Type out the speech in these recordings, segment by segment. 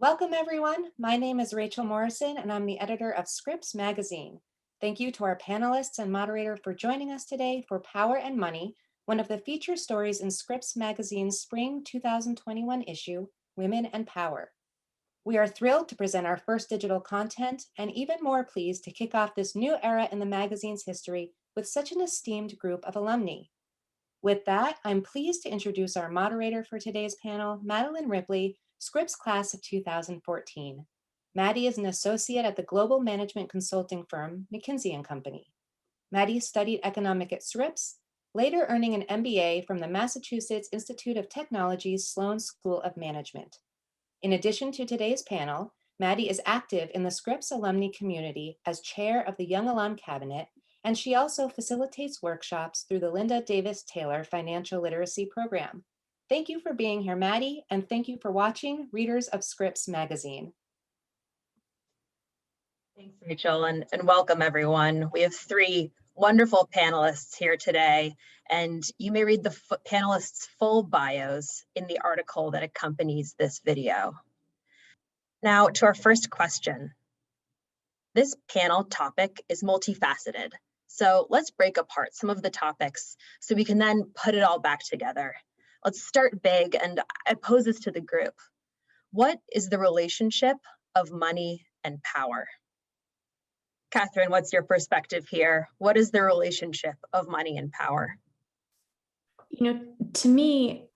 Welcome, everyone. My name is Rachel Morrison, and I'm the editor of Scripps magazine. Thank you to our panelists and moderator for joining us today for Power and Money, one of the feature stories in Scripps magazine's spring 2021 issue, Women and Power. We are thrilled to present our first digital content and even more pleased to kick off this new era in the magazine's history with such an esteemed group of alumni. With that, I'm pleased to introduce our moderator for today's panel, Madeline Ripley, Scripps class of 2014. Maddie is an associate at the global management consulting firm, McKinsey & Company. Maddie studied economics at Scripps, later earning an MBA from the Massachusetts Institute of Technology's Sloan School of Management. In addition to today's panel, Maddie is active in the Scripps alumni community as chair of the Young Alum Cabinet, and she also facilitates workshops through the Linda Davis Taylor Financial Literacy Program. Thank you for being here, Maddie, and thank you for watching, readers of Scripps magazine. Thanks, Rachel, and welcome, everyone. We have three wonderful panelists here today, and you may read the panelists' full bios in the article that accompanies this video. Now, to our first question. This panel topic is multifaceted, so let's break apart some of the topics so we can then put it all back together. Let's start big, and I pose this to the group. What is the relationship of money and power? Catherine, what's your perspective here? What is the relationship of money and power? To me,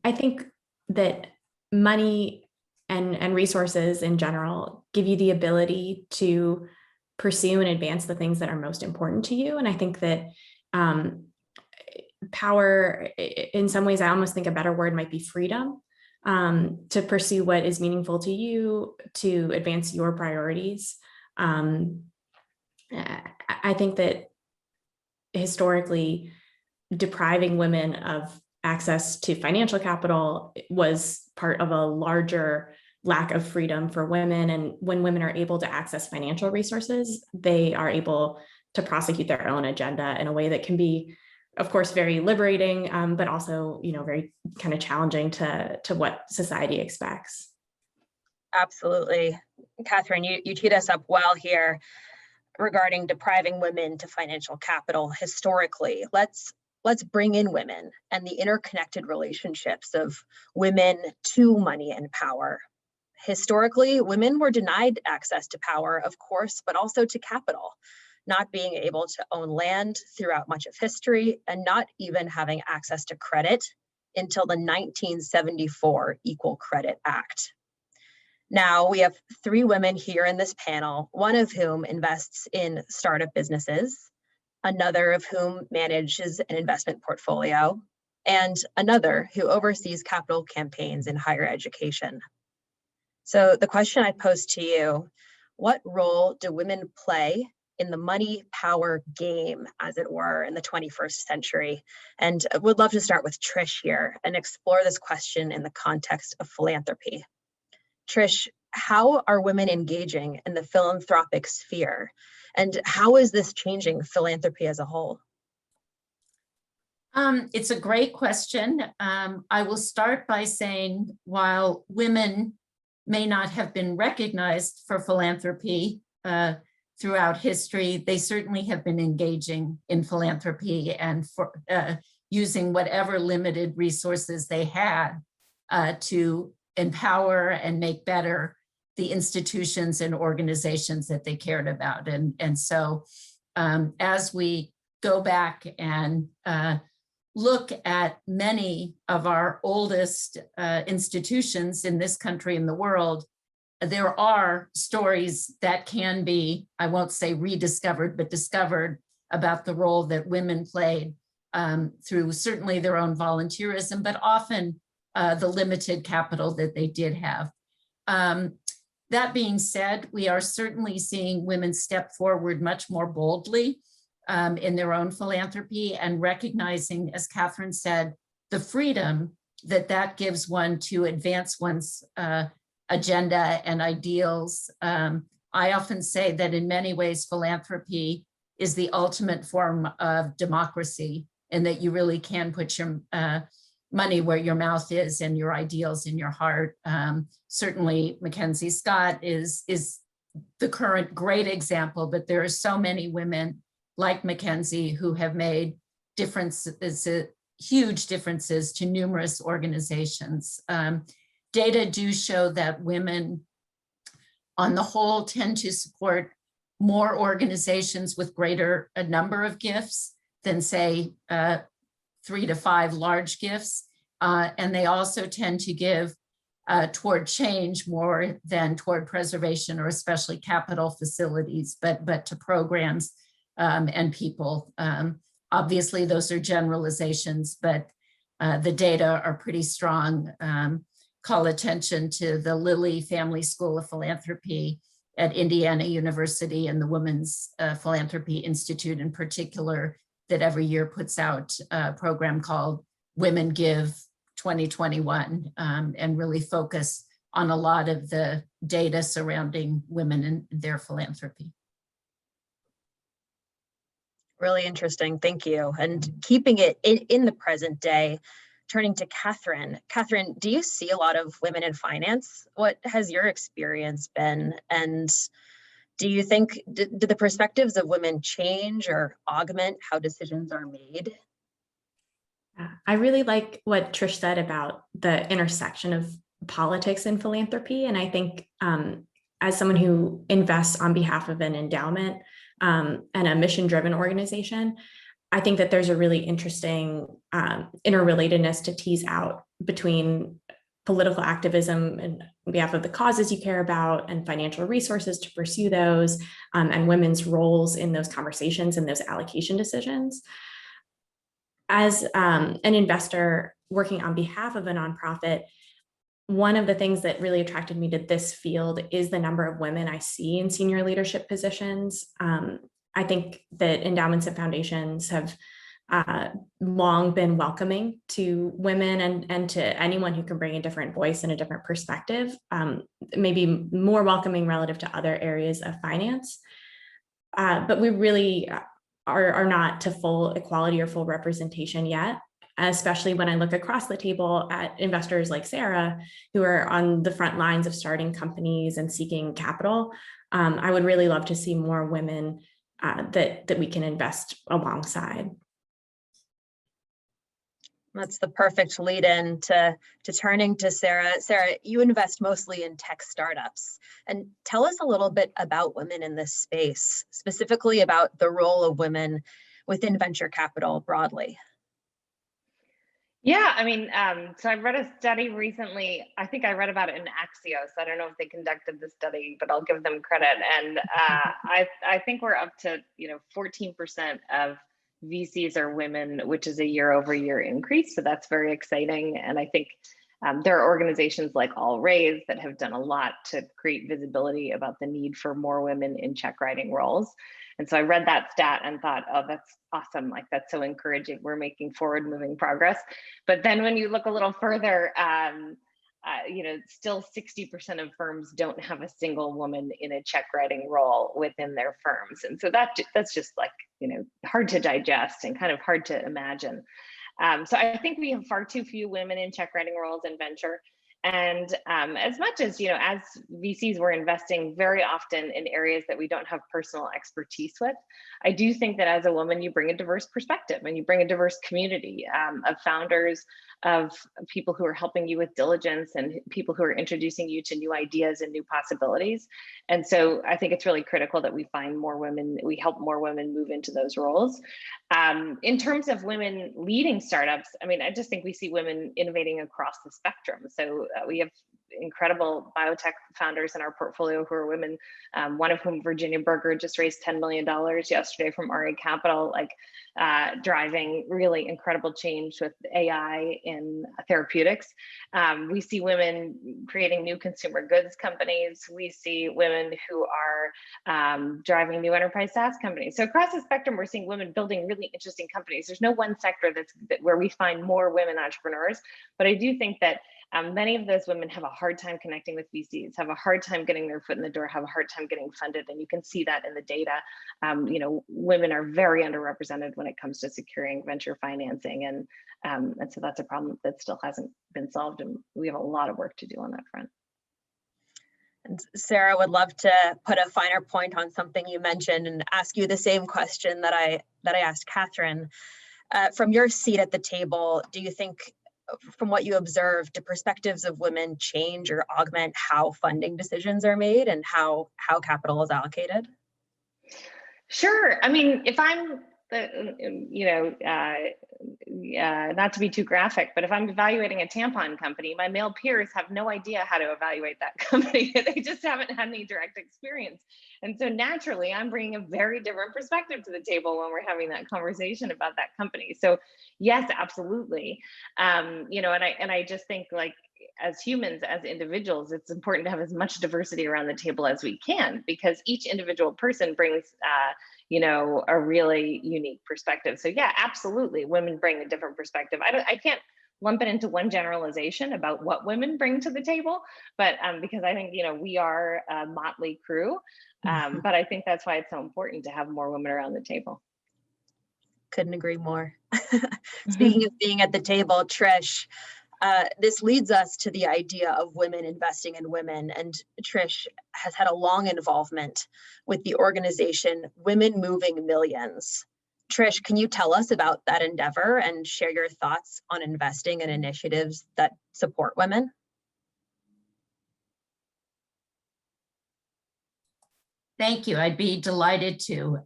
I think that money and resources in general give you the ability to pursue and advance the things that are most important to you. And I think that power, in some ways, I almost think a better word might be freedom, to pursue what is meaningful to you, to advance your priorities. I think that historically, depriving women of access to financial capital was part of a larger lack of freedom for women. And when women are able to access financial resources, they are able to prosecute their own agenda in a way that can be, of course, very liberating, but also, very kind of challenging to what society expects. Absolutely. Catherine, you teed us up well here regarding depriving women to financial capital historically. Let's bring in women and the interconnected relationships of women to money and power. Historically, women were denied access to power, of course, but also to capital, not being able to own land throughout much of history and not even having access to credit until the 1974 Equal Credit Act. Now we have three women here in this panel, one of whom invests in startup businesses, another of whom manages an investment portfolio, and another who oversees capital campaigns in higher education. So the question I pose to you, what role do women play in the money power game, as it were, in the 21st century? And I would love to start with Trish here and explore this question in the context of philanthropy. Trish, how are women engaging in the philanthropic sphere? And how is this changing philanthropy as a whole? It's a great question. I will start by saying, while women may not have been recognized for philanthropy throughout history, they certainly have been engaging in philanthropy and for using whatever limited resources they had to empower and make better the institutions and organizations that they cared about. And so as we go back and look at many of our oldest institutions in this country and the world, there are stories that can be, I won't say rediscovered, but discovered about the role that women played through certainly their own volunteerism, but often the limited capital that they did have. That being said, we are certainly seeing women step forward much more boldly in their own philanthropy and recognizing, as Catherine said, the freedom that gives one to advance one's agenda and ideals. I often say that in many ways, philanthropy is the ultimate form of democracy, and that you really can put money where your mouth is and your ideals in your heart. Certainly Mackenzie Scott is the current great example, but there are so many women like Mackenzie who have made huge differences to numerous organizations. Data do show that women on the whole tend to support more organizations with a number of gifts than say 3 to 5 large gifts. And they also tend to give toward change more than toward preservation or especially capital facilities, but to programs and people. Obviously, those are generalizations, but the data are pretty strong. Call attention to the Lilly Family School of Philanthropy at Indiana University and the Women's Philanthropy Institute in particular, that every year puts out a program called Women Give 2021 and really focus on a lot of the data surrounding women and their philanthropy. Really interesting, thank you. And keeping it in the present day, turning to Catherine. Catherine, do you see a lot of women in finance? What has your experience been? And do you think, do the perspectives of women change or augment how decisions are made? I really like what Trish said about the intersection of politics and philanthropy. And I think as someone who invests on behalf of an endowment and a mission-driven organization, I think that there's a really interesting interrelatedness to tease out between political activism and on behalf of the causes you care about and financial resources to pursue those, and women's roles in those conversations and those allocation decisions. As an investor working on behalf of a nonprofit, one of the things that really attracted me to this field is the number of women I see in senior leadership positions. I think that endowments and foundations have long been welcoming to women and to anyone who can bring a different voice and a different perspective, maybe more welcoming relative to other areas of finance. But we really are not to full equality or full representation yet, especially when I look across the table at investors like Sarah, who are on the front lines of starting companies and seeking capital. I would really love to see more women that we can invest alongside. That's the perfect lead in to turning to Sarah. Sarah, you invest mostly in tech startups. And tell us a little bit about women in this space, specifically about the role of women within venture capital broadly. Yeah, I mean, so I read a study recently. I think I read about it in Axios. I don't know if they conducted the study, but I'll give them credit. And I think we're up to 14% of VCs are women, which is a year-over-year increase. So that's very exciting. And I think there are organizations like All Raise that have done a lot to create visibility about the need for more women in check writing roles. And so I read that stat and thought, oh, that's awesome. Like, that's so encouraging. We're making forward moving progress. But then when you look a little further, still 60% of firms don't have a single woman in a check writing role within their firms. And so that's just like, hard to digest and kind of hard to imagine. So I think we have far too few women in check writing roles in venture. And as much as, as VCs, we're investing very often in areas that we don't have personal expertise with, I do think that as a woman, you bring a diverse perspective and you bring a diverse community of founders, of people who are helping you with diligence and people who are introducing you to new ideas and new possibilities. And so I think it's really critical that we find more women, we help more women move into those roles. In terms of women leading startups, I mean, I just think we see women innovating across the spectrum. So we have incredible biotech founders in our portfolio who are women, one of whom, Virginia Berger, just raised $10 million yesterday from RA Capital, driving really incredible change with AI in therapeutics. We see women creating new consumer goods companies. We see women who are driving new enterprise SaaS companies. So across the spectrum, we're seeing women building really interesting companies. There's no one sector where we find more women entrepreneurs, but I do think that many of those women have a hard time connecting with VCs, have a hard time getting their foot in the door, have a hard time getting funded. And you can see that in the data. Women are very underrepresented when it comes to securing venture financing. And so that's a problem that still hasn't been solved. And we have a lot of work to do on that front. And Sarah, would love to put a finer point on something you mentioned and ask you the same question that I asked Catherine. From your seat at the table, do you think, from what you observed, do perspectives of women change or augment how funding decisions are made and how capital is allocated? Sure. I mean, if I'm not to be too graphic, but if I'm evaluating a tampon company, my male peers have no idea how to evaluate that company. They just haven't had any direct experience. And so naturally, I'm bringing a very different perspective to the table when we're having that conversation about that company. So yes, absolutely. And I just think, like, as humans, as individuals, it's important to have as much diversity around the table as we can, because each individual person brings a really unique perspective. So yeah, absolutely, women bring a different perspective. I can't lump it into one generalization about what women bring to the table, but because I think we are a motley crew, but I think that's why it's so important to have more women around the table. Couldn't agree more. Speaking of being at the table, Trish, this leads us to the idea of women investing in women. And Trish has had a long involvement with the organization Women Moving Millions. Trish, can you tell us about that endeavor and share your thoughts on investing in initiatives that support women? Thank you. I'd be delighted to.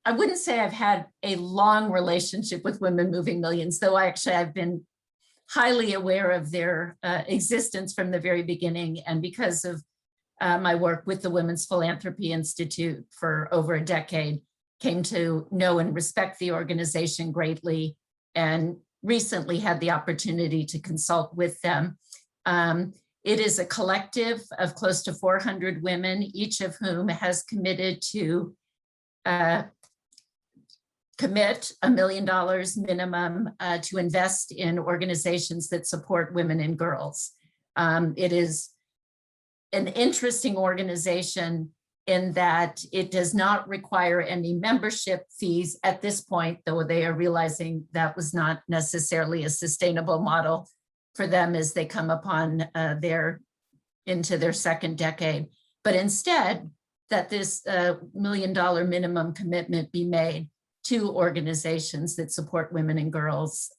I wouldn't say I've had a long relationship with Women Moving Millions, though I've been highly aware of their existence from the very beginning. And because of my work with the Women's Philanthropy Institute for over a decade, came to know and respect the organization greatly, and recently had the opportunity to consult with them. It is a collective of close to 400 women, each of whom has committed to commit $1 million minimum to invest in organizations that support women and girls. It is an interesting organization in that it does not require any membership fees at this point, though they are realizing that was not necessarily a sustainable model for them as they come upon into their second decade. But instead, that this $1 million minimum commitment be made to organizations that support women and girls.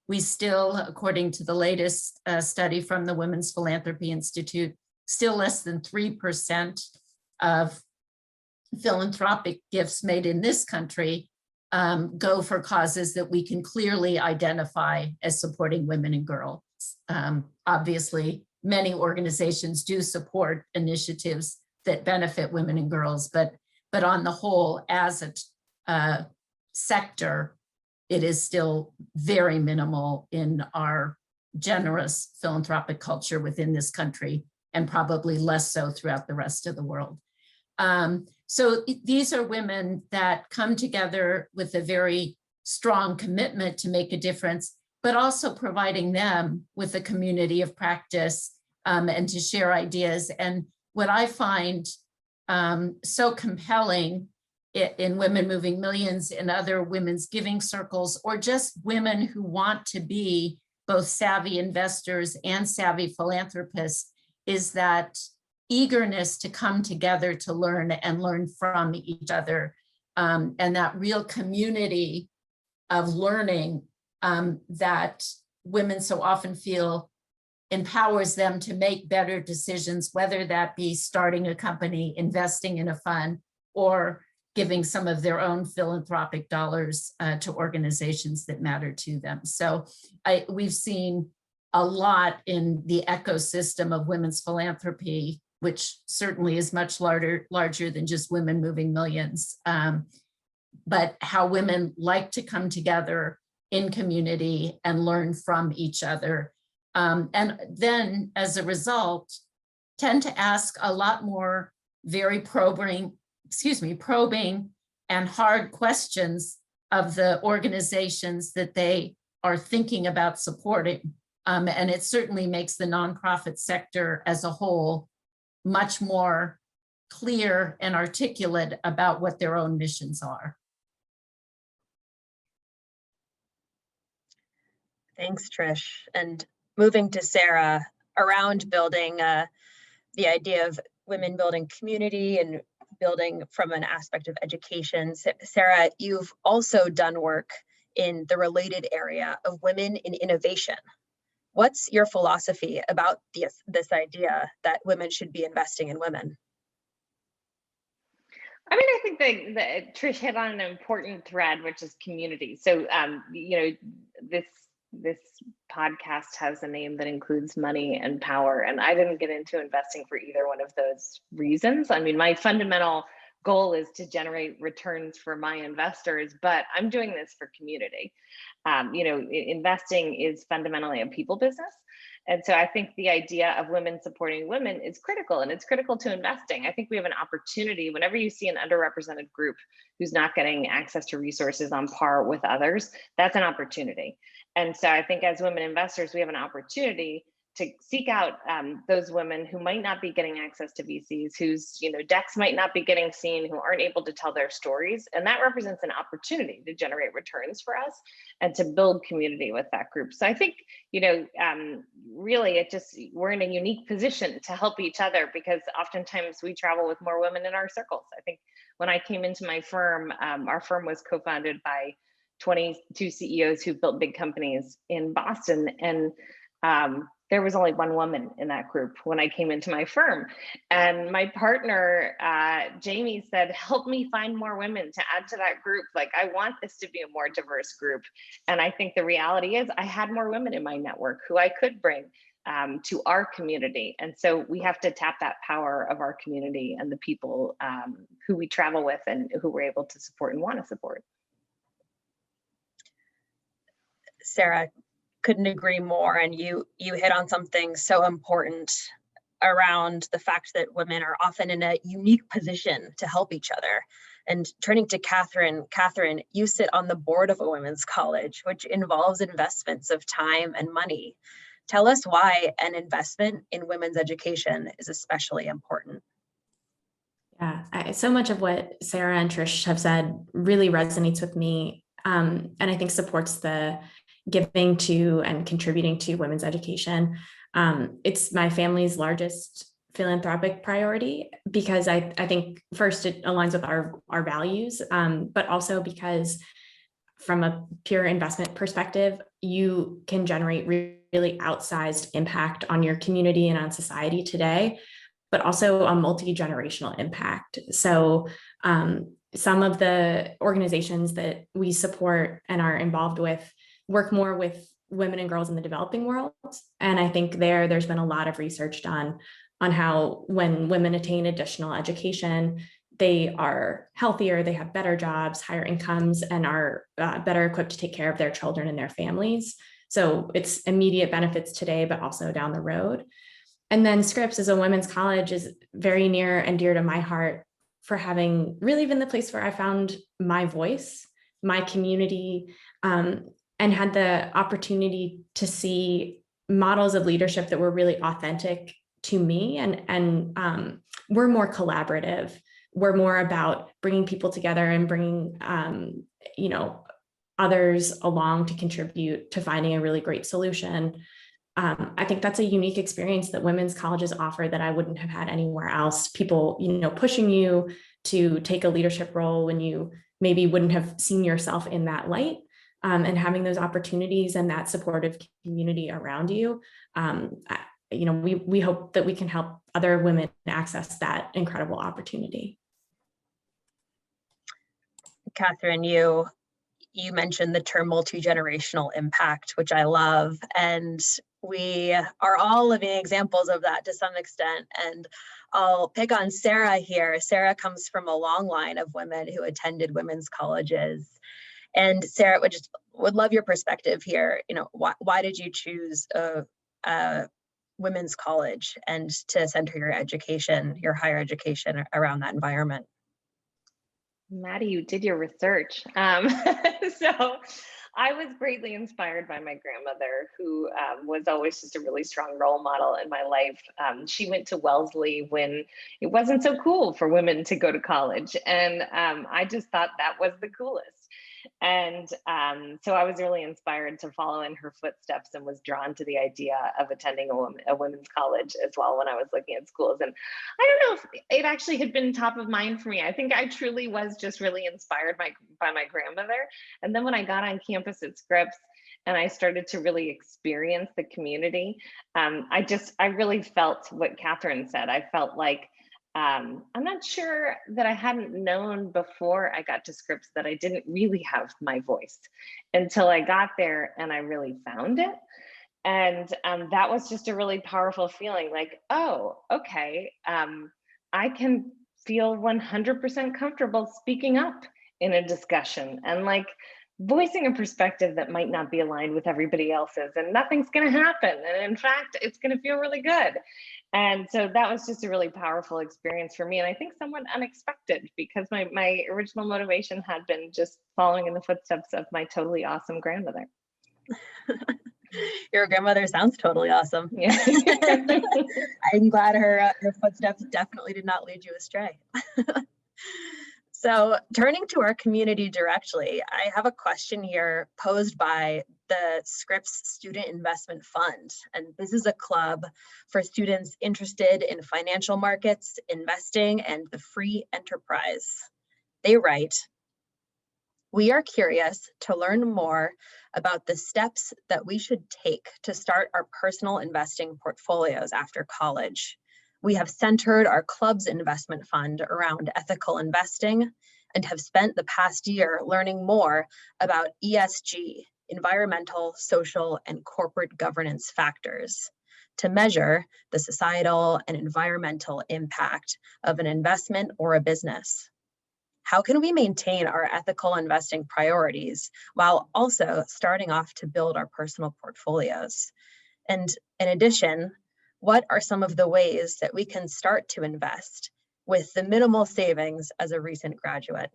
We still, according to the latest study from the Women's Philanthropy Institute, still less than 3% of philanthropic gifts made in this country go for causes that we can clearly identify as supporting women and girls. Obviously, many organizations do support initiatives that benefit women and girls, but on the whole, as a sector, it is still very minimal in our generous philanthropic culture within this country, and probably less so throughout the rest of the world. So these are women that come together with a very strong commitment to make a difference, but also providing them with a community of practice and to share ideas. And what I find so compelling in Women Moving Millions and other women's giving circles, or just women who want to be both savvy investors and savvy philanthropists, is that eagerness to come together to learn and learn from each other, and that real community of learning that women so often feel empowers them to make better decisions, whether that be starting a company, investing in a fund, or giving some of their own philanthropic dollars to organizations that matter to them. So we've seen a lot in the ecosystem of women's philanthropy, which certainly is much larger than just Women Moving Millions, but how women like to come together in community and learn from each other. And then as a result, tend to ask a lot more very probing and hard questions of the organizations that they are thinking about supporting. And it certainly makes the nonprofit sector as a whole much more clear and articulate about what their own missions are. Thanks, Trish. And moving to Sarah, around building the idea of women building community and building from an aspect of education. Sarah, you've also done work in the related area of women in innovation. What's your philosophy about this idea that women should be investing in women? I mean, I think that Trish hit on an important thread, which is community. So, you know, this podcast has a name that includes money and power, and I didn't get into investing for either one of those reasons. I mean, my fundamental goal is to generate returns for my investors, but I'm doing this for community. You know, investing is fundamentally a people business. And so I think the idea of women supporting women is critical, and it's critical to investing. I think we have an opportunity whenever you see an underrepresented group who's not getting access to resources on par with others, that's an opportunity. And so I think as women investors, we have an opportunity to seek out those women who might not be getting access to VCs, whose decks might not be getting seen, who aren't able to tell their stories. And that represents an opportunity to generate returns for us and to build community with that group. So I think, really we're in a unique position to help each other, because oftentimes we travel with more women in our circles. I think when I came into my firm, our firm was co-founded by 22 CEOs who built big companies in Boston. And there was only one woman in that group when I came into my firm. And my partner, Jamie, said, help me find more women to add to that group. Like, I want this to be a more diverse group. And I think the reality is I had more women in my network who I could bring to our community. And so we have to tap that power of our community and the people who we travel with and who we're able to support and want to support. Sarah, couldn't agree more. And you hit on something so important around the fact that women are often in a unique position to help each other. And turning to Catherine, you sit on the board of a women's college, which involves investments of time and money. Tell us why an investment in women's education is especially important. Yeah, so much of what Sarah and Trish have said really resonates with me, and I think supports the giving to and contributing to women's education. It's my family's largest philanthropic priority, because I think first it aligns with our values, but also because from a pure investment perspective, you can generate really outsized impact on your community and on society today, but also a multi-generational impact. So some of the organizations that we support and are involved with work more with women and girls in the developing world. And I think there's been a lot of research done on how when women attain additional education, they are healthier, they have better jobs, higher incomes, and are better equipped to take care of their children and their families. So it's immediate benefits today, but also down the road. And then Scripps as a women's college is very near and dear to my heart for having really been the place where I found my voice, my community, and had the opportunity to see models of leadership that were really authentic to me, and we're more collaborative. We're more about bringing people together and bringing others along to contribute to finding a really great solution. I think that's a unique experience that women's colleges offer that I wouldn't have had anywhere else. People, pushing you to take a leadership role when you maybe wouldn't have seen yourself in that light. And having those opportunities and that supportive community around you, we hope that we can help other women access that incredible opportunity. Catherine, you mentioned the term multi-generational impact, which I love, and we are all living examples of that to some extent. And I'll pick on Sarah here. Sarah comes from a long line of women who attended women's colleges. And Sarah, would love your perspective here. Why did you choose a women's college and to center your education, your higher education around that environment? Maddie, you did your research. So I was greatly inspired by my grandmother, who was always just a really strong role model in my life. She went to Wellesley when it wasn't so cool for women to go to college. And I just thought that was the coolest. And so I was really inspired to follow in her footsteps and was drawn to the idea of attending a women's college as well when I was looking at schools. And I don't know if it actually had been top of mind for me. I think I truly was just really inspired by my grandmother. And then when I got on campus at Scripps and I started to really experience the community, I really felt what Catherine said. I felt like I'm not sure that I hadn't known before I got to Scripps that I didn't really have my voice until I got there and I really found it. And that was just a really powerful feeling, like, oh, okay, I can feel 100% comfortable speaking up in a discussion and like voicing a perspective that might not be aligned with everybody else's, and nothing's going to happen. And in fact, it's going to feel really good. And so that was just a really powerful experience for me. And I think somewhat unexpected, because my original motivation had been just following in the footsteps of my totally awesome grandmother. Your grandmother sounds totally awesome. Yeah. I'm glad her footsteps definitely did not lead you astray. So turning to our community directly, I have a question here posed by the Scripps Student Investment Fund. And this is a club for students interested in financial markets, investing, and the free enterprise. They write, "We are curious to learn more about the steps that we should take to start our personal investing portfolios after college. We have centered our club's investment fund around ethical investing and have spent the past year learning more about ESG, environmental, social, and corporate governance factors, to measure the societal and environmental impact of an investment or a business. How can we maintain our ethical investing priorities while also starting off to build our personal portfolios? And in addition, what are some of the ways that we can start to invest with the minimal savings as a recent graduate?"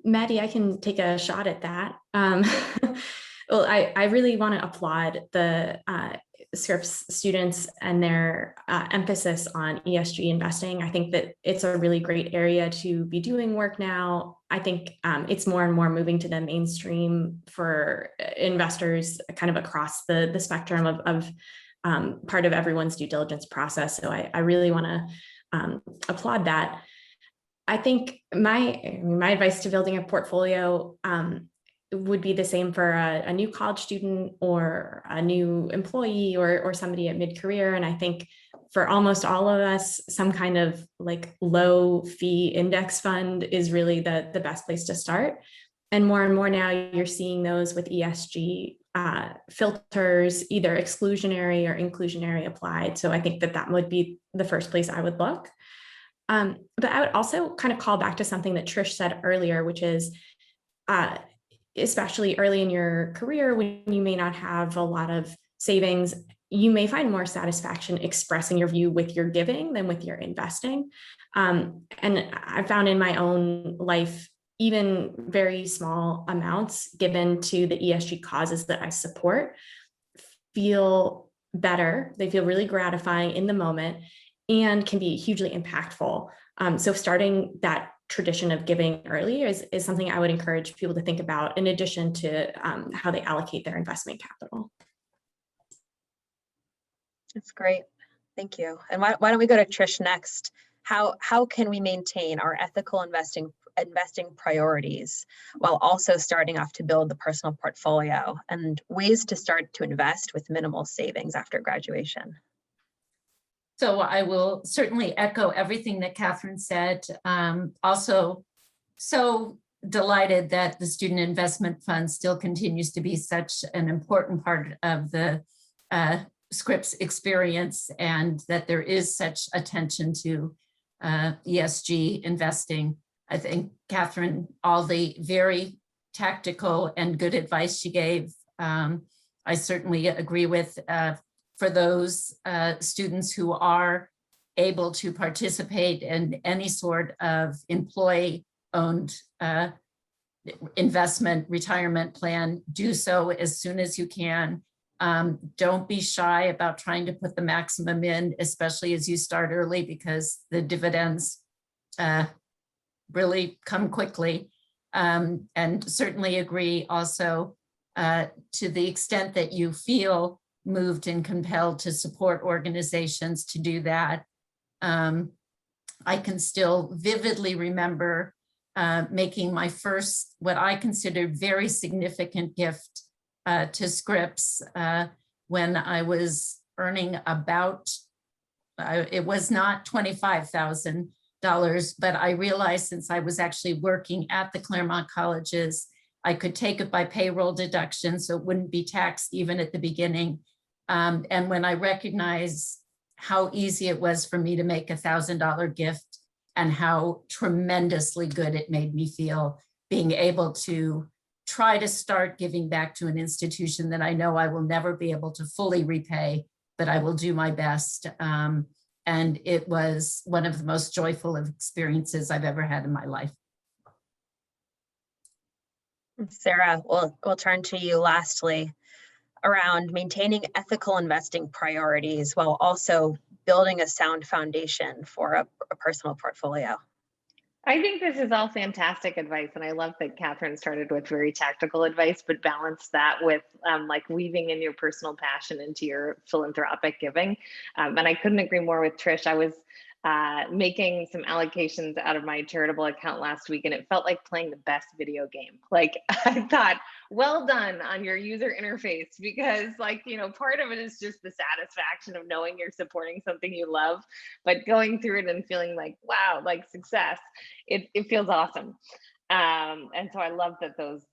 Maddie, I can take a shot at that. Well, I really want to applaud the Scripps students and their emphasis on ESG investing. I think that it's a really great area to be doing work now. I think it's more and more moving to the mainstream for investors kind of across the spectrum of part of everyone's due diligence process. So I really want to applaud that. I think my advice to building a portfolio would be the same for a new college student or a new employee or somebody at mid-career. And I think for almost all of us, some kind of like low fee index fund is really the best place to start. And more now you're seeing those with ESG filters, either exclusionary or inclusionary applied. So I think that would be the first place I would look. But I would also kind of call back to something that Trish said earlier, which is especially early in your career when you may not have a lot of savings, you may find more satisfaction expressing your view with your giving than with your investing. And I found in my own life, even very small amounts given to the ESG causes that I support feel better. They feel really gratifying in the moment and can be hugely impactful. So starting that tradition of giving early is something I would encourage people to think about in addition to how they allocate their investment capital. That's great. Thank you. And why don't we go to Trish next? How can we maintain our ethical investing priorities while also starting off to build the personal portfolio, and ways to start to invest with minimal savings after graduation? So I will certainly echo everything that Catherine said. Also, so delighted that the Student Investment Fund still continues to be such an important part of the Scripps experience, and that there is such attention to ESG investing. I think, Catherine, all the very tactical and good advice she gave, I certainly agree with. For those students who are able to participate in any sort of employee owned investment retirement plan, do so as soon as you can. Don't be shy about trying to put the maximum in, especially as you start early, because the dividends really come quickly. And certainly agree also to the extent that you feel moved and compelled to support organizations to do that. I can still vividly remember making my first, what I considered very significant gift to Scripps when I was earning about, it was not $25,000, but I realized since I was actually working at the Claremont colleges, I could take it by payroll deduction, so it wouldn't be taxed even at the beginning. And when I recognized how easy it was for me to make $1,000 gift and how tremendously good it made me feel, being able to try to start giving back to an institution that I know I will never be able to fully repay, but I will do my best. And it was one of the most joyful experiences I've ever had in my life. Sarah, we'll turn to you lastly around maintaining ethical investing priorities while also building a sound foundation for a personal portfolio. I think this is all fantastic advice. And I love that Catherine started with very tactical advice, but balanced that with like weaving in your personal passion into your philanthropic giving. And I couldn't agree more with Trish. I was making some allocations out of my charitable account last week, and it felt like playing the best video game. Like I thought, well done on your user interface, because like, you know, part of it is just the satisfaction of knowing you're supporting something you love, but going through it and feeling like, wow, like success, it feels awesome. And so I love that those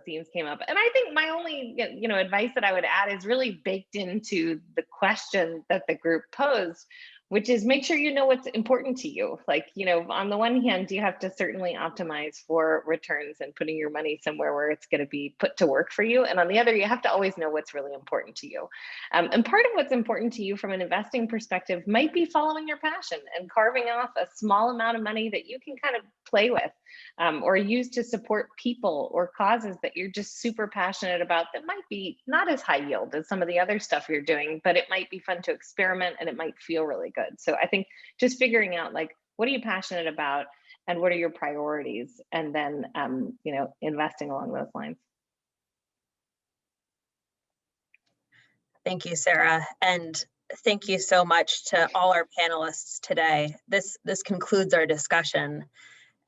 themes came up. And I think my only, you know, advice that I would add is really baked into the question that the group posed, which is make sure you know what's important to you. Like, you know, on the one hand, you have to certainly optimize for returns and putting your money somewhere where it's going to be put to work for you. And on the other, you have to always know what's really important to you. And part of what's important to you from an investing perspective might be following your passion and carving off a small amount of money that you can kind of play with or use to support people or causes that you're just super passionate about that might be not as high yield as some of the other stuff you're doing, but it might be fun to experiment and it might feel really good. So I think just figuring out like, what are you passionate about and what are your priorities? And then, you know, investing along those lines. Thank you, Sarah. And thank you so much to all our panelists today. This concludes our discussion,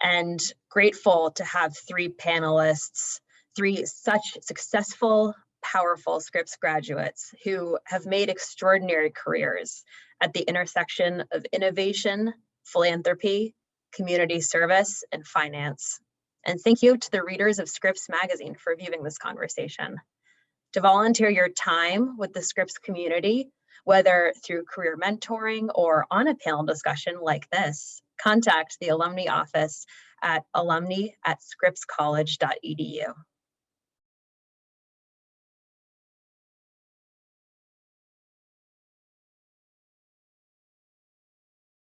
and grateful to have three panelists, three such successful, powerful Scripps graduates who have made extraordinary careers at the intersection of innovation, philanthropy, community service, and finance. And thank you to the readers of Scripps Magazine for viewing this conversation. To volunteer your time with the Scripps community, whether through career mentoring or on a panel discussion like this, contact the alumni office at alumni@scrippscollege.edu.